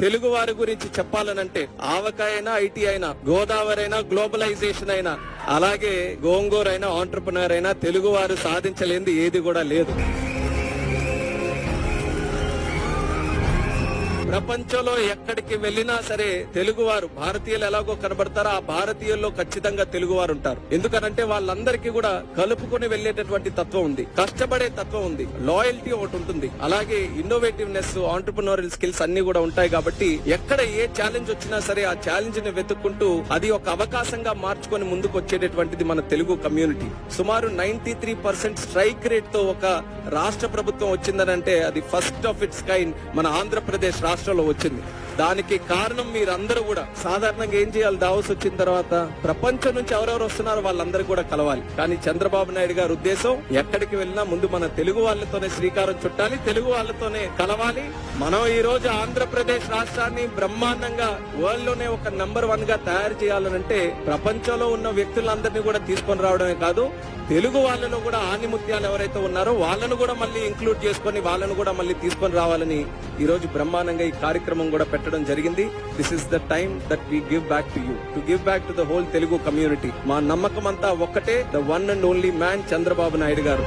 తెలుగు వారి గురించి చెప్పాలనంటే ఆవకాయ అయినా, ఐటీ అయినా, గోదావరి అయినా, గ్లోబలైజేషన్ అయినా, అలాగే గోంగూర అయినా, ఆంటర్ప్రినర్ అయినా తెలుగు వారు సాధించలేనిది ఏది కూడా లేదు. ప్రపంచంలో ఎక్కడికి వెళ్ళినా సరే తెలుగువారు, భారతీయులు ఎలాగో కనబడతారో ఆ భారతీయుల్లో ఖచ్చితంగా తెలుగువారు ఉంటారు. ఎందుకనంటే వాళ్ళందరికీ కూడా కలుపుకొని వెళ్లేటటువంటి తత్వం ఉంది, కష్టపడే తత్వం ఉంది, లాయల్టీ ఒకటి ఉంటుంది, అలాగే ఇన్నోవేటివ్నెస్, ఆంటర్ప్రినోరియల్ స్కిల్స్ అన్ని కూడా ఉంటాయి. కాబట్టి ఎక్కడ ఏ ఛాలెంజ్ వచ్చినా సరే ఆ ఛాలెంజ్ ని వెతుక్కుంటూ అది ఒక అవకాశంగా మార్చుకొని ముందుకు వచ్చేటటువంటిది మన తెలుగు కమ్యూనిటీ. సుమారు 93% స్ట్రైక్ రేట్ తో ఒక రాష్ట్ర ప్రభుత్వం వచ్చిందనంటే అది ఫస్ట్ ఆఫ్ ఇట్స్ కైండ్ మన ఆంధ్రప్రదేశ్ రాష్ట్రంలో వచ్చింది. దానికి కారణం మీరందరూ కూడా సాధారణంగా ఏం చేయాలి, దావోస్ వచ్చిన తర్వాత ప్రపంచం నుంచి ఎవరెవరు వస్తున్నారో వాళ్ళందరూ కూడా కలవాలి. కానీ చంద్రబాబు నాయుడు గారి ఉద్దేశం ఎక్కడికి వెళ్ళినా ముందు మన తెలుగు వాళ్ళతోనే శ్రీకారం చుట్టాలి, తెలుగు వాళ్ళతోనే కలవాలి. మనం ఈ రోజు ఆంధ్రప్రదేశ్ రాష్ట్రాన్ని బ్రహ్మాండంగా వరల్డ్ లోనే ఒక నంబర్ 1 గా తయారు చేయాలనంటే ప్రపంచంలో ఉన్న వ్యక్తులందరినీ కూడా తీసుకొని రావడమే కాదు, తెలుగు వాళ్ళలో కూడా ఆనిముత్యాలు ఎవరైతే ఉన్నారో వాళ్ళను కూడా మళ్ళీ ఇంక్లూడ్ చేసుకుని వాళ్ళను కూడా మళ్ళీ తీసుకొని రావాలని ఈ రోజు బ్రహ్మాండంగా ఈ కార్యక్రమం కూడా పెట్టడం జరిగింది. This is the time that we give back to you, to give back to the whole Telugu community. మా నమ్మకం అంతా ఒక్కటే, the one and only man Chandrababu Naidu గారు.